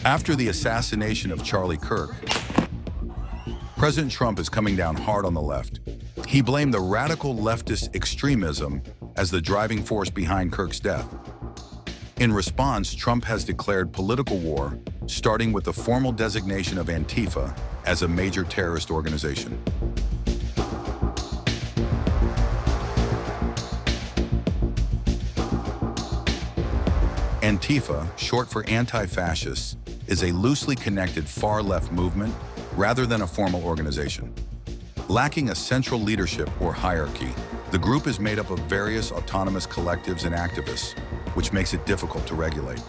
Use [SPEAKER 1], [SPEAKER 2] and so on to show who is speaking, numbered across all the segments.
[SPEAKER 1] After the assassination of Charlie Kirk, President Trump is coming down hard on the left. He blamed the radical leftist extremism as the driving force behind Kirk's death. In response, Trump has declared political war, starting with the formal designation of Antifa as a major terrorist organization. Antifa, short for anti-fascists, is a loosely connected far-left movement rather than a formal organization. Lacking a central leadership or hierarchy, the group is made up of various autonomous collectives and activists, which makes it difficult to regulate.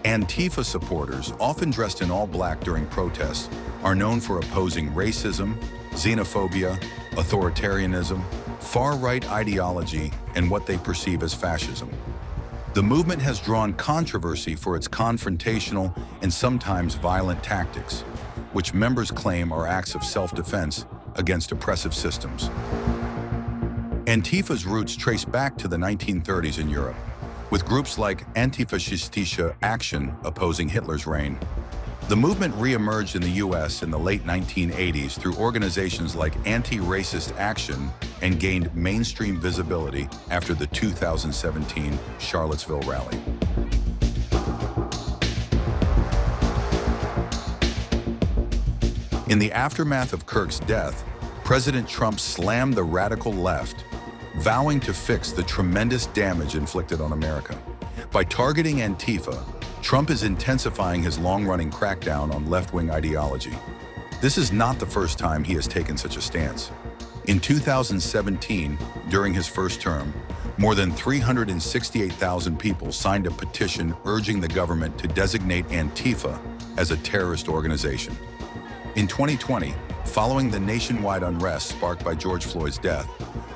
[SPEAKER 1] Antifa supporters, often dressed in all black during protests, are known for opposing racism, xenophobia, authoritarianism, far-right ideology, and what they perceive as fascism. The movement has drawn controversy for its confrontational and sometimes violent tactics, which members claim are acts of self-defense against oppressive systems. Antifa's roots trace back to the 1930s in Europe, with groups like Anti-Fascist Action opposing Hitler's reign. The movement re-emerged in the US in the late 1980s through organizations like Anti-Racist Action and gained mainstream visibility after the 2017 Charlottesville rally. In the aftermath of Kirk's death, President Trump slammed the radical left, vowing to fix the tremendous damage inflicted on America. By targeting Antifa, Trump is intensifying his long-running crackdown on left-wing ideology. This is not the first time he has taken such a stance. In 2017, during his first term, more than 368,000 people signed a petition urging the government to designate Antifa as a terrorist organization. In 2020, following the nationwide unrest sparked by George Floyd's death,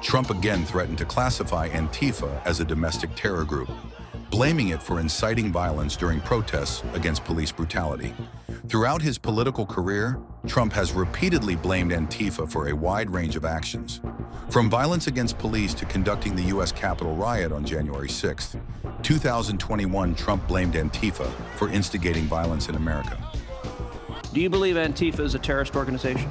[SPEAKER 1] Trump again threatened to classify Antifa as a domestic terror group, blaming it for inciting violence during protests against police brutality. Throughout his political career, Trump has repeatedly blamed Antifa for a wide range of actions, from violence against police to conducting the U.S. Capitol riot on January 6, 2021. Trump blamed Antifa for instigating violence in America.
[SPEAKER 2] Do you believe Antifa is a terrorist organization?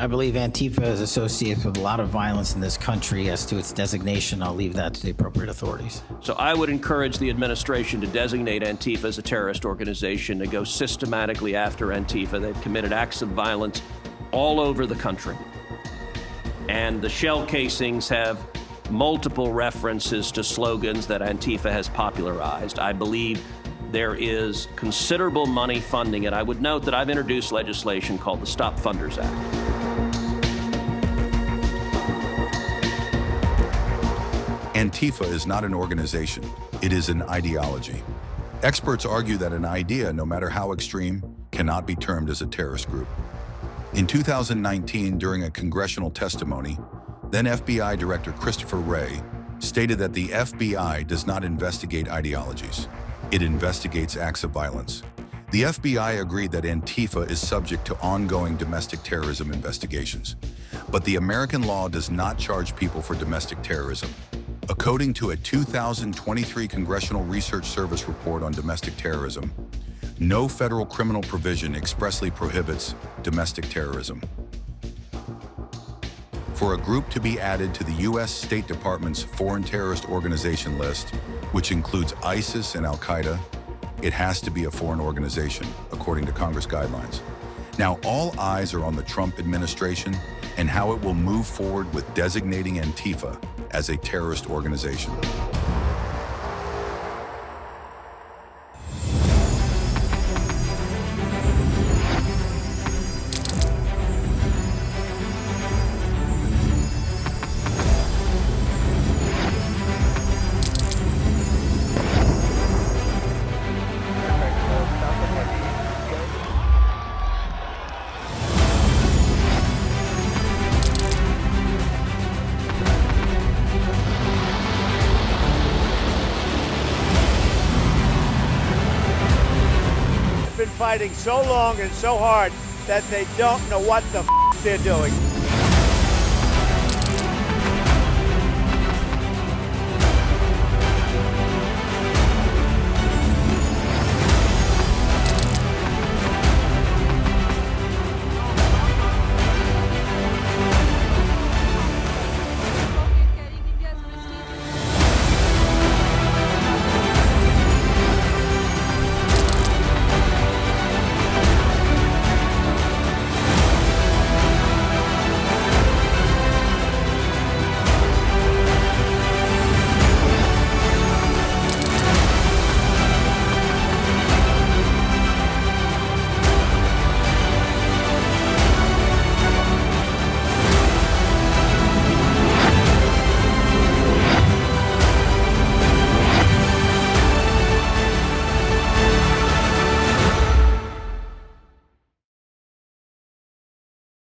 [SPEAKER 3] I believe Antifa is associated with a lot of violence in this country. As to its designation, I'll leave that to the appropriate authorities.
[SPEAKER 2] So I would encourage the administration to designate Antifa as a terrorist organization, to go systematically after Antifa. They've committed acts of violence all over the country. And the shell casings have multiple references to slogans that Antifa has popularized. I believe there is considerable money funding it. I would note that I've introduced legislation called the Stop Funders Act.
[SPEAKER 1] Antifa is not an organization, it is an ideology. Experts argue that an idea, no matter how extreme, cannot be termed as a terrorist group. In 2019, during a congressional testimony, then FBI Director Christopher Wray stated that the FBI does not investigate ideologies. It investigates acts of violence. The FBI agreed that Antifa is subject to ongoing domestic terrorism investigations, but the American law does not charge people for domestic terrorism. According to a 2023 Congressional Research Service report on domestic terrorism, no federal criminal provision expressly prohibits domestic terrorism. For a group to be added to the U.S. State Department's Foreign Terrorist Organization list, which includes ISIS and Al-Qaeda, it has to be a foreign organization, according to Congress guidelines. Now, all eyes are on the Trump administration and how it will move forward with designating Antifa as a terrorist organization.
[SPEAKER 4] Been fighting so long and so hard that they don't know what the they're doing.